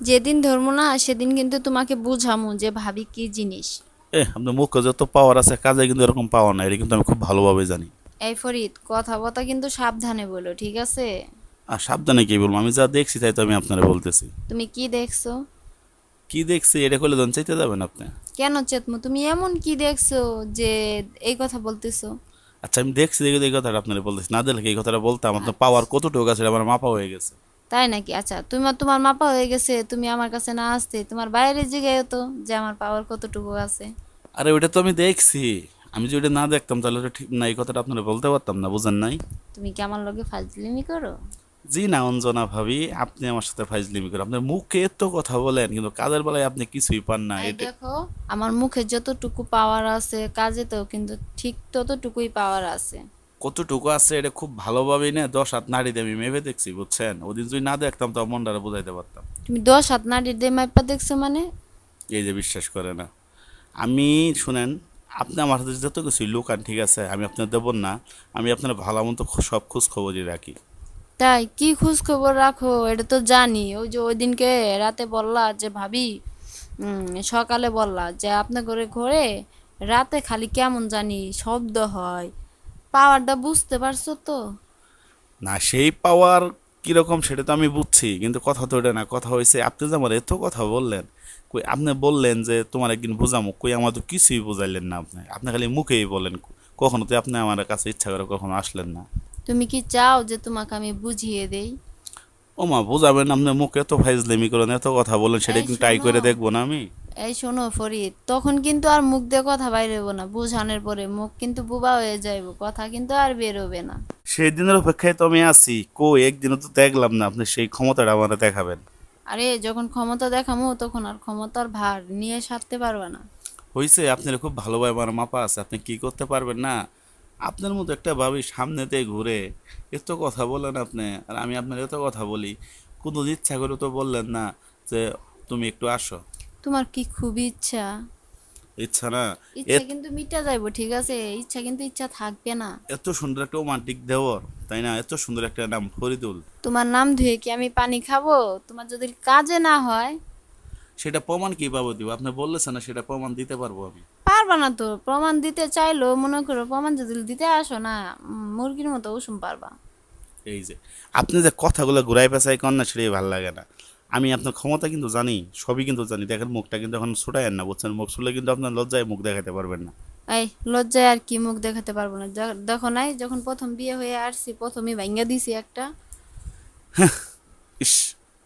যেদিন ধরবো না সেদিন কিন্তু তোমাকে বুঝামু যে ভাবি কি জিনিস। আপনার মুখে যত পাওয়ার আছে কাজে কিন্তু এরকম পাওয়ার নাই, এটা কিন্তু আমি খুব ভালোভাবে জানি। এই ফরিদ, কথা বথা কিন্তু সাবধানে বলো, ঠিক আছে? আর সাবধানে কি বলবো, আমি যা দেখছি তাই তো আমি আপনারা বলতেছি। তুমি কি দেখছো? কি দেখছি এটা করলে ধন চাইতে যাবেন আপনি? কেন চেতমু, তুমি এমন কি দেখছো যে এই কথা বলতেছো? আচ্ছা, আমি দেখছি দেখে তো এই কথাটা আপনারা বলতেছি, না দেখলে কি এই কথাটা বলতাম? আপনার পাওয়ার আচ্ছা, কতটুকু আছে এটা আমার মাপা হয়ে গেছে। তাই নাকি? আচ্ছা, তোমার তোমার মাপা হয়ে গেছে, তুমি আমার কাছে না আসতে তোমার বাইরে জিগাইও তো যে আমার পাওয়ার কতটুকু আছে। আরে ওইটা তো আমি দেখছি। আমি যদি ওটা না দেখতাম তাহলে ওটা ঠিক না, এই কথাটা আপনারা বলতে পারতাম না, বুঝেন নাই? তুমি কি আমার লগে ফাজলিমি করো? জি না অঞ্জনা ভাবি, আপনি আমার সাথে ফাইজলিমি করেন। আপনার মুখে এত কথা বলেন কিন্তু কাজের বেলায় আপনি কিছুই পান না এই এটা। দেখো, আমার মুখে যতটুকু পাওয়ার আছে কাজেতেও কিন্তু ঠিক ততটুকুই পাওয়ার আছে। কতটুকু আছে এটা খুব ভালোভাবেই না 10 হাত নাড়ি দিয়ে আমি মেপে দেখছি, বুঝছেন? ওদিন যদি না দেখতাম তো মনটারে বুঝাইতে পারতাম। তুমি 10 হাত নাড়ির দিয়ে মাইপা দেখছো মানে? এই যে বিশ্বাস করে না। আমি শুনেন, আপনি আমার হাতে যত কিছু লুকান ঠিক আছে, আমি আপনার দেবো না। আমি আপনার ভালো মতো সব খোঁজ খবরই রাখি। তাই কি খোঁজ খবর রাখো এটা তো জানি। ওই যে ওই দিনকে রাতে বললা যে ভাবি, সকালে বললা যে আপনার ঘরে ঘরে রাতে খালি কেমন জানি শব্দ হয়। পাওয়ারটা বুঝতে পারছো তো? না সেই পাওয়ার কিরকম সেটা তো আমি বুঝছি, কিন্তু কথা তো এটা না। কথা হয়েছে আপনি যে আমার এত কথা বললেন, কই আপনি বললেন যে তোমার একদিন বোঝামো, কই আমার তো কিছুই বুঝাইলেন না। আপনি আপনি খালি মুখেই বলেন, কখনো তো আপনি আমার কাছে ইচ্ছা করে কখনো আসলেন না। তুমি কি চাও যে তোমাকে আমি বুঝিয়ে দেই? ও মা, বোঝাবেন? আপনি মুখে এত ফাইজলেমি করেন, এত কথা বলেন, সেটা এই একদিন ট্রাই শোনো, করে দেখবো না আমি? এই শোনো ফরিদ, তখন কিন্তু আর মুখ দিয়ে কথা বাইরে হবো না। বুঝানোর পরে মুখ কিন্তু বুবা হয়ে যাইব, কথা কিন্তু আর বেরোবে না। সেই দিনের অপেক্ষায় তো আমি আছি, কই একদিনও তো দেখলাম না আপনি সেই ক্ষমতাটা আমার দেখাবেন। আরে যখন ক্ষমতা দেখামো তখন আর ক্ষমতার ভার নিয়ে সারতে পারবে না। হয়েছে, আপনার খুব ভালোভাবে আমার মাপা আছে, আপনি কি করতে পারবেন না? আপনার মতো একটা ভাবি সামনেতে ঘুরে এত কথা বলেন আপনি, আর আমি আপনার এত কথা বলি, কোনো ইচ্ছা করে তো বললেন না যে তুমি একটু আসো। তোমার কি খুবই ইচ্ছা? ইচ্ছা না? ইচ্ছা এত কিন্তু মিটা যাইবো, ঠিক আছে? ইচ্ছা কিন্তু ইচ্ছা থাকবে না। এত সুন্দর একটা রোমান্টিক দেওর, তাই না? এত সুন্দর একটা নাম ফরিদুল। তোমার নাম ধুয়ে কি আমি পানি খাবো? তোমার যদি কাজে না হয়। সেটা প্রমাণ কিভাবে দিব? আপনি বললেছেন না, সেটা প্রমাণ দিতে পারবো আমি। পারবা না তো, প্রমাণ দিতে চাইলেও মনে করো প্রমাণ যদি দিতে আসো না, মুরগির মতো উষুম পারবা। এই যে আপনি যে কথাগুলো ঘুরাই পেঁচাই করেন না, সেটাই ভালো লাগে না। আমি আপনার ক্ষমতা কিন্তু জানি, সবই কিন্তু জানি। দেখেন মুখটা কিন্তু এখন ছুটায়েন না, বুঝছেন? মুখ ছুলে কিন্তু আপনার লজ্জায় মুখ দেখাতে পারবেন না। এই লজ্জায় আর কি মুখ দেখাতে পারবো না? দেখো নাই, যখন প্রথম বিয়ে হয়ে আসছি প্রথমই ভাঙ্গা দিছি একটা। ইস,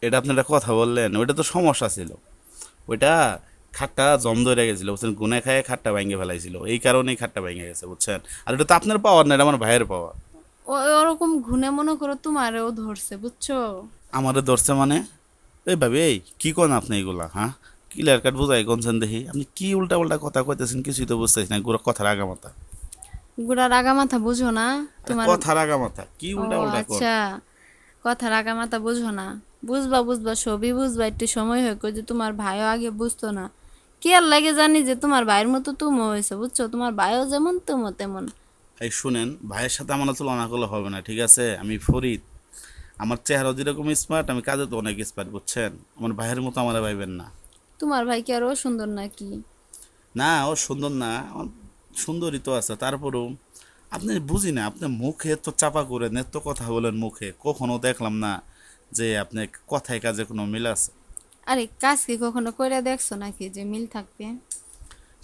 এটা আপনি একটা কথা বললেন, ওইটা তো সমস্যা ছিল। ওইটা খাটটা জম ধরে গেছিল, বুঝছেন? গুনে খায় খাটটা ভেঙে ফেলাইছিল, এই কারণেই খাটটা ভেঙে গেছে, বুঝছেন? আর এটা তো আপনার পাওয়ার না, এটা আমার ভাইয়ের পাওয়ার। ওরকম ঘুনে মনে করো তোমারও ধরছে, বুঝছো? আমারে ধরছে মানে? এই ভাবি, এই কি কোন আপনি এগুলা, হ্যাঁ? ক্লিয়ার কাট বুঝাই কোনছেন দেখি। আপনি কি উল্টা উল্টা কথা কইতেছেন, কিছুই তো বুঝতেছি না। গুড়া কথার আগামাথা। গুড়ার আগামাথা বুঝো না? আরে তোমার, কথার আগামাথা কি ও উল্টা উল্টা কোন? আচ্ছা, কথার আগামাথা বুঝো না। বুঝবা বুঝবা, সবই বুঝবা, একটু সময় হয়। কই যে তোমার ভাইও আগে বুঝতো না, কি আর লাগে জানি যে তোমার ভাইয়ের মতো তুমিও হয়েছে, বুঝছো? তোমার ভাইও যেমন তুমিও তেমন। এই শুনেন, ভাইয়ের সাথে আমার তুলনা করলে হবে না, ঠিক আছে? আমি ফরিদ, আমার চেহারা যেরকম স্মার্ট, আমি কাজে তো অনেক স্মার্ট, বুঝছেন? আমার ভাইয়ের মতো আমার ভাইবেন না। তোমার ভাই কি আরো সুন্দর নাকি? না, ও সুন্দর না, আমার সুন্দরই তো আছে, তারপরেও আপনি বুঝি না, আপনি মুখে এত চাপা করেন, এত কথা বলেন মুখে, কখনো দেখলাম না যে আপনি কথায় কাজে কোনো মিল আছে। আরে কাজ কি কখনো কইরা দেখছো নাকি যে মিল থাকবে?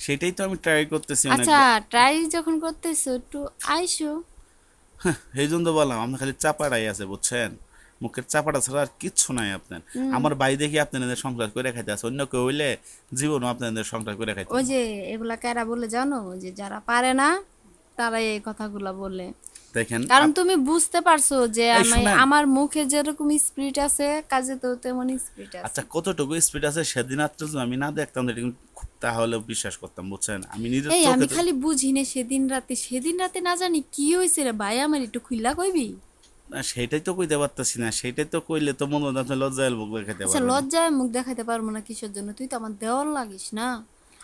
সেটাই তো আমি ট্রাই করতেছি আচ্ছা, অনেকবার। ট্রাই যখন করতেছো একটু আইসো। সেই জন্য তো বললাম, আপনার খালি চাপাটাই আছে, বুঝছেন? মুখের চাপাটা ছাড়া আর কিচ্ছু নাই আপনার। হুম। আমার বাড়ি দেখি আপনাদের সংসার করে খাইতে আছে, অন্য কেউ হইলে জীবনও আপনাদের সংসার করে খাইতো ওই না। যে এগুলা কারা বলে জানো? ওই যে যারা পারে না তারাই এই কথাগুলা বলে। দেখেন কারণ তুমি বুঝতে পারছো যে এই আমি, শুনেন, আমার মুখে যেরকম স্পিরিট আছে কাজে তো তেমন স্পিরিট আচ্ছা আছে। কতটুকু স্পিড আছে সেদিন রাত্রে যদি আমি না দেখতাম এটা কিন্তু তাহলে বিশ্বাস করতাম, বুঝছেন? আমি নিজের এই চোখে আমি তো। খালি বুঝি না, সেদিন রাতে, সেদিন রাতে না জানি কি হয়েছে রে ভাই, আমার একটু খুইলা কইবি? না, সেইটাই তো কইতে পারতাছি না, সেইটাই তো কইলে তো মনে হয় আপনি লজ্জায় মুখ দেখাতে আচ্ছা, পারবেন না। লজ্জায় মুখ দেখাতে পারবো না কিসের জন্য? তুই তো আমার দেওয়ার লাগিস না।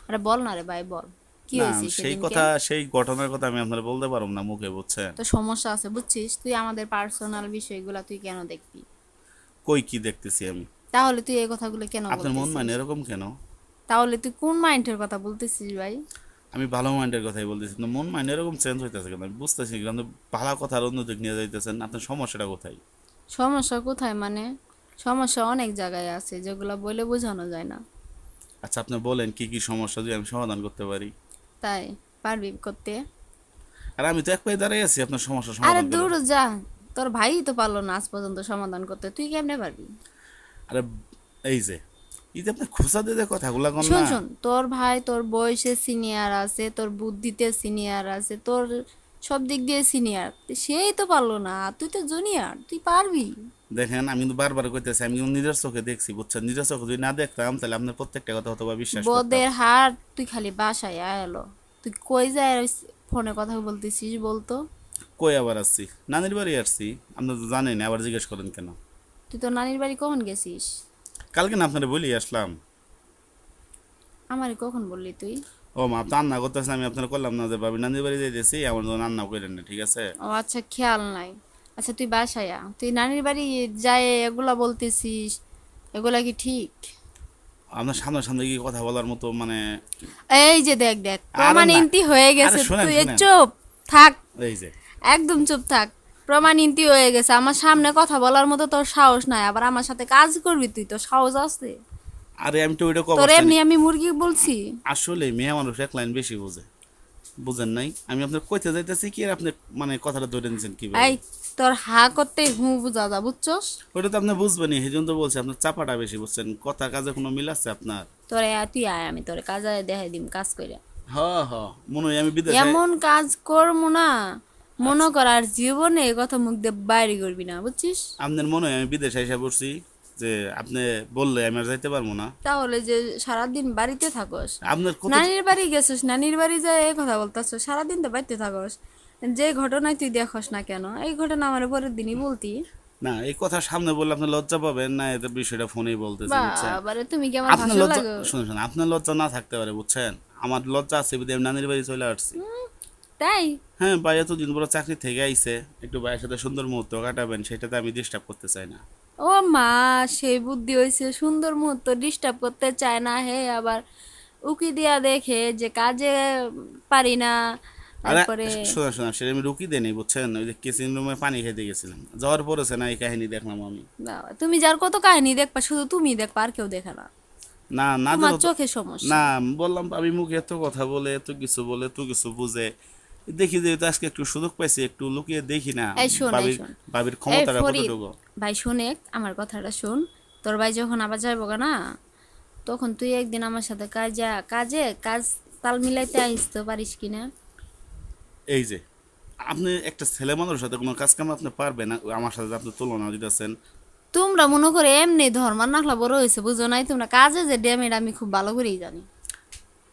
আরে বল না রে ভাই, বল কি না, হয়েছে সেই সেদিনকে? কথা, সেই ঘটনার কথা আমি আপনার বলতে পারবো না মুখে, বুঝছেন? তো সমস্যা আছে বুঝছিস? তুই আমাদের পার্সোনাল বিষয়গুলা তুই কেন দেখবি? কই কি দেখতেছি আমি? তাহলে তুই এই কথাগুলো কেন আপনার মন বলতেছিস? মানে এরকম কেন? তাহলে তুই কোন মাইন্ডের কথা বলতেছিস ভাই? আমি ভালো মাইন্ডের কথাই বলতেছি, আপনার মন মানে এরকম চেঞ্জ হইতেছে কেন আমি বুঝতেছি, কিন্তু ভালো কথার অন্য দিক নিয়ে যাইতেছেন, আপনার সমস্যাটা কোথায়? সমস্যা কোথায় মানে? সমস্যা অনেক জায়গায় আছে যেগুলো বলে বোঝানো যায় না। আচ্ছা আপনি বলেন কি কি সমস্যা যদি আমি সমাধান করতে পারি। তাই পারবি করতে? আর আমি তো এক পায়ে দাঁড়িয়ে আছি আপনার সমস্যা আরে সমাধান করার। দূর যা, তোর ভাই তো পারলো না আজ পর্যন্ত সমাধান করতে, তুই কেমনে পারবি? আরে এই যে এই যে আপনি খোঁচা দিয়ে যে কথাগুলা কন শোন না। শোন, তোর ভাই তোর বয়সে সিনিয়র আছে, তোর বুদ্ধিতে সিনিয়র আছে, তোর সব দিক দিয়ে সিনিয়র, সেই তো পারলো না, আর তুই তো জুনিয়র, তুই পারবি। দেখেন আমি কিন্তু বারবার কইতেছি, আমি কিন্তু নিজের চোখে দেখছি বুঝছেন, নিজের চোখে যদি না দেখতাম তাহলে আপনার প্রত্যেকটা কথা হয়তো বা বিশ্বাস করতাম। বদের হাট, তুই খালি বাসায় আয়ালো, তুই কই যায় ফোনে কথা বলতেছিস বলতো? কই আবার আসছি? নানির বাড়ি আসছি। আপনি তো জানেন, আবার জিজ্ঞেস করেন কেন? তুই তোর নানির বাড়ি কখন গেছিস? কালকে না আপনারা বলি আসলাম। আমারে কখন বললি তুই? ও মা, আপনি রান্না করতেছেন, আমি আপনার করলাম না যে ভাবি নানির বাড়ি যাইতেছি, আমার জন্য রান্না করেন না, ঠিক আছে? ও আচ্ছা, খেয়াল নাই। আচ্ছা তুই বাসায় আ, তুই নানির বাড়ি যায় এগুলা বলতেছিস, এগুলা কি ঠিক? আপনার সামনে সামনে কি কথা বলার মতো মানে? এই যে দেখ দেখ, আরে প্রমাণ না, ইন্তি হয়ে আরে গেছে, শুনেন তুই শুনেন, চুপ থাক, এই যে একদম চুপ থাক। প্রমাণ ইন্তি হয়ে গেছে, আমার সামনে কথা বলার মতো তোর সাহস নাই, আবার আমার সাথে কাজ করবি তুই, তোর সাহস আছে? আরে আমি তো ওইটা তোর কবরস্থানে। এমনি আমি মুরগি বলছি? আসলে মেয়ে মানুষ এক লাইন বেশি বোঝে, বুঝেন নাই? আমি আপনার কইতে যাইতেছি কি আর আপনি মানে কথাটা ধরে নিছেন কিভাবে? এই, তোর হা করতে হু বুঝা যা, বুঝছস? ওইটা তো আপনি বুঝবেনই, সেই জন্য তো বলছি আপনার চাপাটা বেশি, বুঝছেন? কথা কাজে কোনো মিল আছে আপনার? তোরে তুই আয়, আমি তোরে কাজে দেখাই দিম কাজ করে। হ হ, মনে হয় আমি বিদেশে। এমন কাজ করবো না, মনে কর আর জীবনে এ কথা মুখ দিয়ে বাইরে করবি না, বুঝছিস? আপনার মনে হয় আমি বিদেশে এসে পড়ছি, যে আপনি বললে আমি আর যাইতে পারবো না? তাহলে যে সারাদিন বাড়িতে থাকস, আপনার কত। নানির বাড়ি গেছিস, নানির বাড়ি যায় এই কথা বলতাছ, সারাদিন তো বাড়িতে থাকস, যে ঘটনায় তুই দেখস না কেন, এই ঘটনা আমার পরের দিনই বলতি। না, এই কথা সামনে বললে আপনি লজ্জা পাবেন না, এটা বিষয়টা ফোনেই বলতেছি বুঝছেন? বাবারে, তুমি কি আমার আপনার ভাষা লজ্জা, লাগো? শুনুন শুনুন, আপনার লজ্জা না থাকতে পারে বুঝছেন, আমার লজ্জা আছে বিধায় আমি নানির বাড়ি চলে আসছি। তাই? হ্যাঁ, ভাই এতদিন পরে চাকরি থেকে আইছে, একটু ভাইয়ের সাথে সুন্দর মুহূর্ত কাটাবেন, সেটাতে আমি ডিস্টার্ব করতে চাই না। ও মা, সেই বুদ্ধি হয়েছে, সুন্দর মুহূর্ত ডিস্টার্ব করতে চায় না হে, আবার উকি দিয়া দেখে যে কাজে পারি না, আরে তারপরে। শোনা শোনা, সেটা আমি রুকি দেনি বুঝছেন, ওই যে কিচেন রুমে পানি খেতে গেছিলাম, যাওয়ার পরেছে না এই কাহিনী দেখলাম আমি। বাবা, তুমি যার কত কাহিনী দেখবা, শুধু তুমি দেখবা আর কেউ দেখে না, না না তোমার দেখো তো। চোখে সমস্যা। না, বললাম তো, আমি মুখে এত কথা বলে এত কিছু বলে এত কিছু বুঝে, দেখি যে তো আজকে একটু সুযোগ পাইছি, একটু লুকিয়ে দেখি না এই শোন, এই ভাবির শোন, ভাবির এই ক্ষমতাটা ফরিদ কতটুকু। ভাই, শোনে আমার কথাটা শোন। তোর ভাই যখন আবার যাইব না, তখন তুই একদিন আমার সাথে কাজ তাল মিলাইতে আসতে পারিস কিনা? এই যে আপনি একটা ছেলে মানুষের সাথে কোনো কাজ কাম আপনি পারবেন না, আমার সাথে যে আপনি তুলনা দিতেছেন। তোমরা মনে করে এমনি ধর্মার নাখলা বড় হয়েছে, বুঝো নাই তোমরা, কাজে যে ড্যামের আমি খুব ভালো করেই জানি।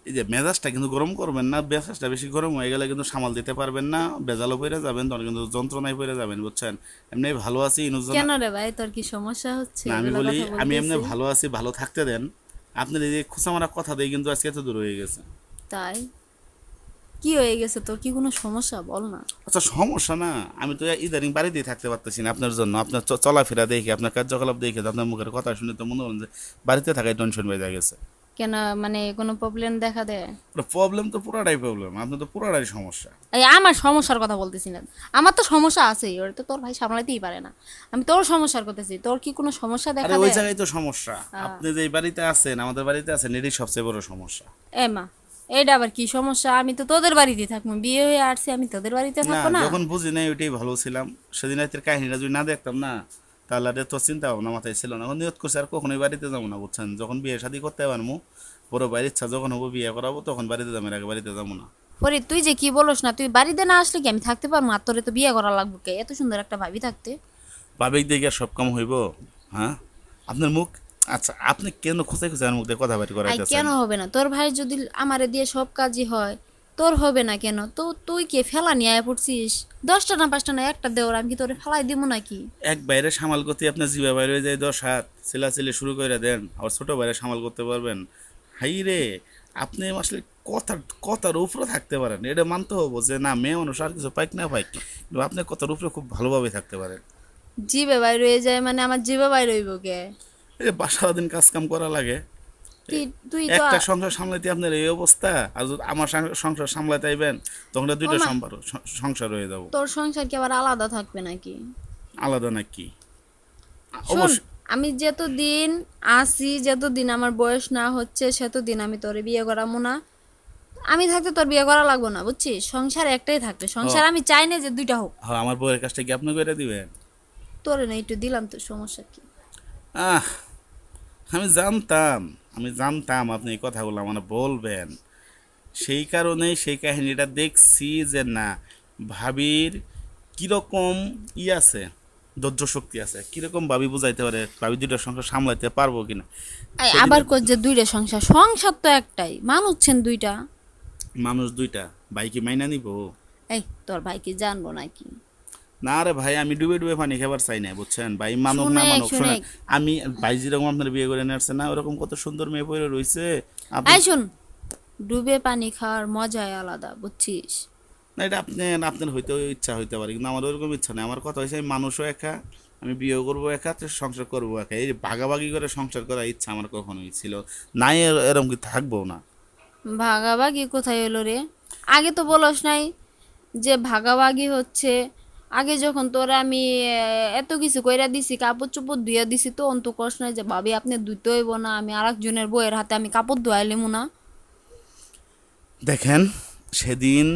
এই যে মেজাজটা কিন্তু গরম করবেন না, মেজাজটা বেশি গরম হয়ে গেলে কিন্তু সামাল দিতে পারবেন না, বেজালও পড়ে যাবেন, তখন কিন্তু যন্ত্রণায় পড়ে যাবেন বুঝছেন। এমনি ভালো আছি ইনুজন। কেন রে ভাই, তোর কি সমস্যা হচ্ছে না আমি এগুলা বলি, কথা আমি এমনি বলতেছি? ভালো আছি, ভালো থাকতে দেন। আপনার এই যে খোঁচা মারা কথা দিয়ে কিন্তু আজকে এত দূর হয়ে গেছে। তাই? কি হয়ে গেছে তোর, কি কোনো সমস্যা বল না? আচ্ছা সমস্যা না, আমি তো ইদানিং বাড়িতেই থাকতে পারতেছি না আপনার জন্য, আপনার চলাফেরা দেখে, আপনার কার্যকলাপ দেখে, আপনার মুখের কথা শুনে তো মনে হল যে বাড়িতে থাকায় টেনশন বেজে গেছে। কেন মানে কোনো প্রবলেম দেখা দেয়? প্রবলেম তো পুরাটাই প্রবলেম, আপনার তো পুরাটাই সমস্যা। এই আমার সমস্যার কথা বলতেছি না, আমার তো সমস্যা আছেই, ওটা তো তোর ভাই সামলাতেই পারে না, আমি তোর সমস্যার করতেছি, তোর কি কোনো সমস্যা আরে দেখা ওই দেয়? জায়গায় তো সমস্যা, আপনি যে বাড়িতে আছেন, আমাদের বাড়িতে আছেন, এটাই সবচেয়ে বড় সমস্যা। এ মা, এইটা আবার কি সমস্যা? আমি তো তোদের বাড়িতে থাকবো, বিয়ে হয়ে আসছি, আমি তোদের বাড়িতে না, থাকবো না? যখন বুঝি নাই ওইটাই ভালো ছিলাম, সেদিন রাতের কাহিনীটা যদি না দেখতাম না, তাহলে আর তো চিন্তা ভাবনা মাথায় ছিল না। এখন নিয়ত করছি আর কখনোই বাড়িতে যাবো না বুঝছেন, যখন বিয়ে শাদী করতে পারবো, বড় ভাইয়ের ইচ্ছা যখন হবো বিয়ে করাবো, তখন বাড়িতে যাবো, এর আগে বাড়িতে যাবো না। ফরিদ, তুই যে কি বলস না, তুই বাড়িতে না আসলে কি আমি থাকতে পারবো? আর তোরে তো বিয়ে করা লাগবে কে, এত সুন্দর একটা ভাবি থাকতে। ভাবিক দেখে আর সব কাম হইব? হ্যাঁ, আপনার মুখ। আচ্ছা আপনি কেন খুঁজে খুঁজে আমার মুখ দিয়ে কথা বাড়ি আই করাইতেছেন? কেন হবে না? তোর ভাই যদি আমারে দিয়ে সব কাজই হয়, তোর হবে না কেন? তো তুই কে ফেলা নিয়ে আয় পড়ছিস? 10টা না 5টা না একটা দেওর, আমি কি তোরে ফেলাই দিব নাকি? এক বাইরে সামাল করতে আপনার জিবা বাইরে হয়ে যায় 10 হাত, চিলাচিলি শুরু করে দেন, আবার ছোট বাইরে সামাল করতে পারবেন? হাই রে, আপনি আসলে কথার কথার উপরে থাকতে পারেন, এটা মানতে হবো যে না, মেয়ে মানুষ আর কিছু পাইক না পাইক, কিন্তু আপনি কথার উপরে খুব ভালোভাবে থাকতে পারেন। জিবে বাইর হয়ে যায় মানে আমার জিবে বাইর হইব কে? এই যে সারাদিন কাজ কাম করা লাগে, তুই তুই তো একটা সংসার সামলাইতে আপনার এই অবস্থা, আর যদি আমার সংসার সামলাতে আইবেন তখন তো দুইটা ওমা, সংসার হয়ে যাব। তোর সংসার কি আবার আলাদা থাকবে নাকি? আলাদা নাকি? শোন, অবশ্য আমি যতদিন আসি, যতদিন আমার বয়স না হচ্ছে সেতদিন আমি তোরে বিয়ে করাবো না। আমি থাকতে তোর বিয়ে করা লাগবো না, বুঝছিস? সংসার একটাই থাকবে, সংসার আমি চাই না যে দুইটা হোক। হ্যাঁ, আমার বউয়ের কাজটা কি আপনি করে দিবেন? তোরে না একটু দিলাম, তো সমস্যা কি? আহ, আমি জানতাম, আমি জানতাম আপনি এই কথাগুলো মানে বলবেন। সেই কারণেই সেই কাহিনীটা দেখছি যে না, ভাবির কিরকম আছে, ধৈর্য শক্তি আছে, কিরকম ভাবি বুঝাইতে পারে, ভাবি দুইটা সংসার সামলাইতে পারবো কিনা। সেদিন আবার কই যে দুইটা সংসার, সংসার তো একটাই, মানুষছেন দুইটা। মানুষ দুইটা, ভাই কি মাইনা নিব? এই তোর ভাই কি জানবো নাকি? না রে ভাই, আমি ডুবে ডুবে পানি খাবার চাই না, বুঝছেন? ভাই মানুক না শুনেক মানুক, শোনেন, শুনেক, আমি ভাই যেরকম আপনার বিয়ে করে নিয়ে আসছে না, ওরকম কত সুন্দর মেয়ে পড়ে রয়েছে। আপনি এই শুন, ডুবে পানি খাওয়ার মজাই আলাদা, বুঝছিস? না, এটা আপনার হইতে ইচ্ছা হইতে পারে, কিন্তু আমার ওরকম ইচ্ছা নেই। আমার কথা হয়েছে আমি মানুষও একা, আমি বিয়ে করবো একা, তো সংসার করবো একা। এই যে ভাগাভাগি করে সংসার করার ইচ্ছা আমার কখনোই ছিল নাই, এরকম কি থাকবো না। ভাগাভাগি কোথায় এলো রে? আগে তো বলস নাই যে ভাগাভাগি হচ্ছে। আগে যখন তোরা আমি এত কিছু কইরা দিছি, কাপড় চোপড় ধুইয়া দিছি, তো অন্ত কষ্ট নাই যে ভাবি আপনি ধুইতে হইব না, আমি আরেকজনের বইয়ের হাতে আমি কাপড় ধোয়াইলিমু না। দেখেন সেদিন,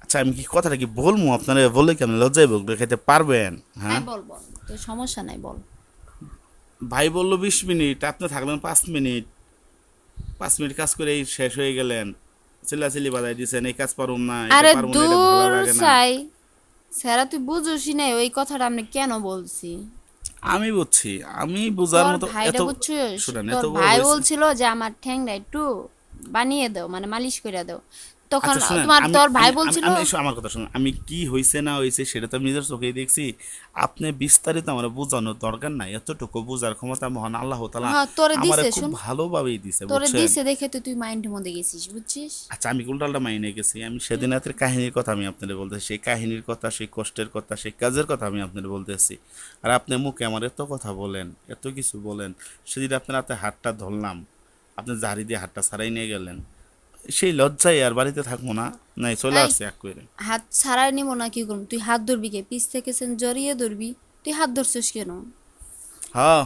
আচ্ছা আমি কি কথাটা কি বলবো আপনারা, বলে কি আপনি লজ্জায় বকবে খেতে পারবেন? হ্যাঁ, হ্যাঁ বল বল, তো সমস্যা নাই, বল। ভাই বললো 20 মিনিট, আপনি থাকলেন 5 মিনিট, 5 মিনিট কাজ করেই শেষ হয়ে গেলেন। চিল্লাচিল্লি বাজাই দিয়েছেন, এই কাজ পারুম না, এটা আরে পারবো না, এটা ভালো দূর লাগে না। চাই, স্যারা তুই বুঝোসই নাই ওই কথাটা আমি কেন বলছি। আমি বুঝছি, আমি বুঝার তোর মতো ভাইটা এত, বুঝছিস, শুনেন, এত তোর বড় ভাই হয়েছে। বলছিল যে আমার ঠ্যাংটা একটু বানিয়ে দাও, মানে মালিশ করে দাও। তখন আচ্ছা শুনেন, তোমার আমি তোর ভাই আমি আমি বলছিল। আমি এসব আমার কথা শুনুন, আমি কি হয়েছে না হয়েছে সেটা তো আমি নিজের চোখেই দেখছি। আপনি বিস্তারিত আমার বোঝানোর দরকার নাই, এতটুকু বোঝার ক্ষমতা মহান আল্লাহ তাআলা হ্যাঁ তোরে আমারে দিছে, খুব শুন, ভালোভাবেই দিছে, তোরে বুঝছেন? দিছে দেখে তো তুই মাইন্ডের মধ্যে গেছিস, বুঝছিস? আচ্ছা আমি উল্টালটা মাইনে গেছি, আমি সেদিন রাতের কাহিনীর কথা আমি আপনাদের বলতেছি, সেই কাহিনীর কথা, সেই কষ্টের কথা, সেই কাজের কথা আমি আপনাদের বলতেছি। আর আপনি মুখে আমার এত কথা বলেন, এত কিছু বলেন, সেদিন আপনার হাতে হাতটা ধরলাম, আপনি ঝাড়ি দিয়ে হাতটা ছাড়াই নিয়ে গেলেন, সেই লজ্জায় আর বাড়িতে থাকবো না, নাই চলে এই আসছে এক করে। হাত ছাড়াই নিব না কি করুম? তুই হাত ধরবি কে? পিছ থেকে সেন জড়িয়ে ধরবি। তুই হাত ধরছিস কেন? হ্যাঁ,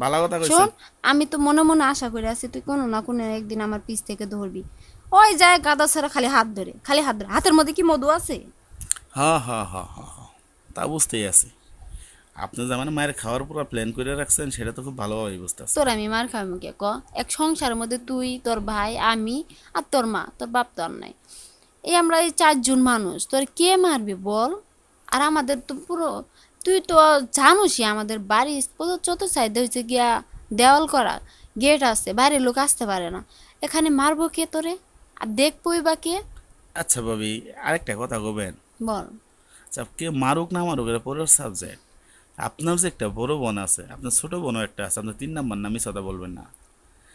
ভালো কথা শোন, কইছেন। আমি তো মনে মনে আশা করে আছি তুই কোনো না কোনো একদিন আমার পিছ থেকে ধরবি। ওই যায় গাদা ছাড়া খালি হাত ধরে, খালি হাত ধরে, হাতের মধ্যে কি মধু আছে? হ্যাঁ হ্যাঁ হ্যাঁ হ্যাঁ হ্যাঁ, তা বুঝতেই আছি। আপনি যে মানে মায়ের খাওয়ার পুরো প্ল্যান করে রাখছেন, সেটা তো খুব ভালোভাবেই বুঝতে আছি। তোর আমি মার খাওয়াবো কে ক? এক সংসারের মধ্যে তুই, তোর ভাই, আমি আর তোর মা, তোর বাপ তো আর নাই। এই আমরা এই 4 জন মানুষ, তোর কে মারবে বল? আর আমাদের তো পুরো, তুই তো জানোসই আমাদের বাড়ি চত সাইডে হচ্ছে গিয়া দেওয়াল করা, গেট আছে, বাইরের লোক আসতে পারে না। এখানে মারবো কে তোরে? আর দেখবই বা কে? আচ্ছা ভাবি, আরেকটা কথা কবেন। বল। আচ্ছা, কে মারুক না মারুক এটা পরের সাবজেক্ট। আপনার যে একটা বড় বোন আছে, আপনার ছোট বোনও একটা আছে, আপনার 3 নাম্বার নামই কথা বলবেন না।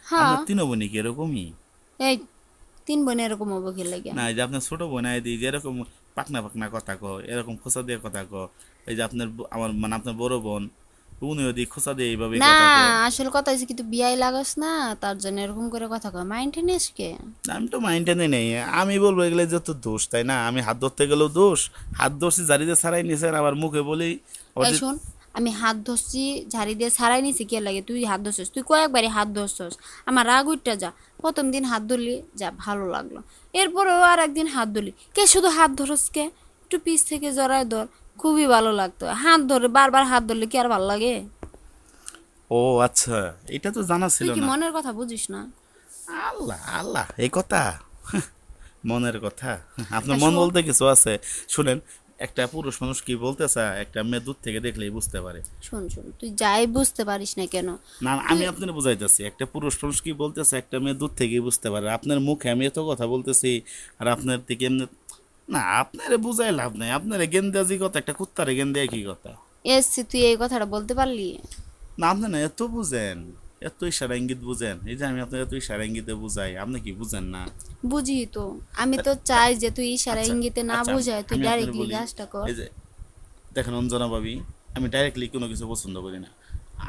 হ্যাঁ, আপনার 3 বোনই কি এরকমই? এই 3 বোন এরকম হবো কি লাগে? না, এই যে আপনার ছোট বোন আইদি যে এরকম পাকনা পাকনা কথা কয়, এরকম খোঁচা দিয়ে কথা কয়, এই যে আপনার আমার মানে আপনার বড় বোন, উনিও দিয়ে খোঁচা দিয়ে এইভাবে না, কথা কয়। আসল কথা হচ্ছে কি, তুই বিয়াই লাগাস না, তার জন্য এরকম করে কথা কয়। মাইন্ড নিস কে? আমি তো মাইন্ডে নেই, আমি বলবো এগুলো যত দোষ, তাই না? আমি হাত ধরতে গেলেও দোষ, হাত ধরছি জারিতে ছাড়াই নিছেন, আবার মুখে বলি এই ওদের। শোন, আমি হাত ধরছি ঝাড়ি দিয়ে ছাড়াই নিছি, কে লাগে? তুই হাত ধরছিস, তুই কয়েকবারই হাত ধরছস। আমার রাগ উঠটা যা, প্রথম দিন হাত ধরলি যা ভালো লাগলো, এরপরেও আর একদিন হাত ধরলি, কে শুধু হাত ধরস কে? একটু পিছ থেকে জড়ায় ধর, খুবই ভালো লাগতো। হাত ধরে বারবার হাত ধরলে কি আর ভালো লাগে? ও আচ্ছা, এটা তো জানা তুই ছিল কি না। মনের কথা বুঝিস না? আল্লাহ আল্লাহ, এই কথা মনের কথা, আপনার এই মন শোন, বলতে কিছু আছে। শুনেন, একটা পুরুষ মানুষ কি বলতে চায় একটা মেয়ে দূর থেকে দেখলেই বুঝতে পারে। শোন শোন, তুই যাই বুঝতে পারিস না কেন, না, তুই আমি আপনার বুঝাইতেছি, একটা পুরুষ মানুষ কি বলতেছে একটা মেয়ে দূর থেকেই বুঝতে পারে। আপনার মুখে আমি এত কথা বলতেছি, আর আপনার দিকে এমনি, না আপনারে বুঝাই লাভ নাই, আপনারে গেন্দাজি কথা, একটা কুত্তারে গেন্দে কি কথা। এসছি, তুই এই কথাটা বলতে পারলি? না আপনি না এত বুঝেন, এত ইশারা ইঙ্গিত বুঝেন, এই যে আমি আপনার এত ইশারা ইঙ্গিতে বুঝাই, আপনি কি বুঝেন না? বুঝি তো, আমি তো চাই যে তুই ইশারা আচ্ছা ইঙ্গিতে না আচ্ছা, বুঝায়, তুই আমি আপনাকে ডাইরেক্টলি বলি, কাজটা কর। এই যে দেখেন অঞ্জনা ভাবি, আমি ডাইরেক্টলি কোনো কিছু পছন্দ করি না।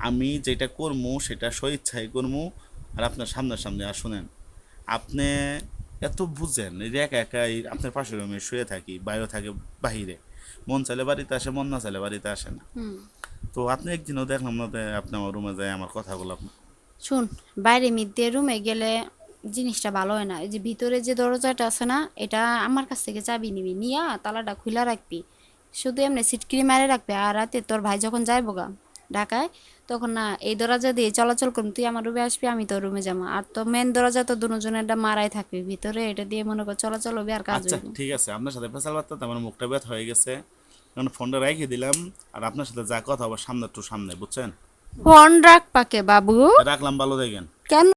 আমি যেটা করবো সেটা স্বইচ্ছায় করবো। আর আপনার সামনাসামনি আর শুনেন, আপনি এত বুঝেন, এই যে একা একাই আপনার পাশের রুমে শুয়ে থাকি, বাইরে থাকে বাহিরে, মন চাইলে বাড়িতে আসে, মন না চাইলে বাড়িতে আসে না। হুম। তো আপনি একদিনও দেখলাম না যে আপনি আমার রুমে যায় আমার কথা বললাম। শুন, বাইরে মিদ্যে রুমে গেলে জিনিসটা ভালো হয় না। এই যে ভিতরে যে দরজাটা আছে না, এটা আমার কাছ থেকে চাবি নিবি, নিয়া তালাটা খুলা রাখবি, শুধু এমনি সিটকিরি মারে রাখবি। আর রাতে তোর ভাই যখন যাইবো গা ঢাকায়, তখন না এই দরজা দিয়ে চলাচল করবি, তুই আমার রুমে আসবি, আমি তোর রুমে যাবো। আর তো মেন দরজা তো দুজনের মারাই থাকবি ভিতরে, এটা দিয়ে মনে কর চলাচল হবে আর কাজ আচ্ছা হইব। ঠিক আছে, আপনার সাথে ফেসাল বার্তা আমার মুখটা ব্যথা হয়ে গেছে, কারণ ফোনটা রেখে দিলাম। আর আপনার সাথে যা কথা আবার সামনে, একটু সামনে, বুঝছেন? ফোন রাখ পাকে বাবু। রাখলাম, ভালো দেখেন। কেন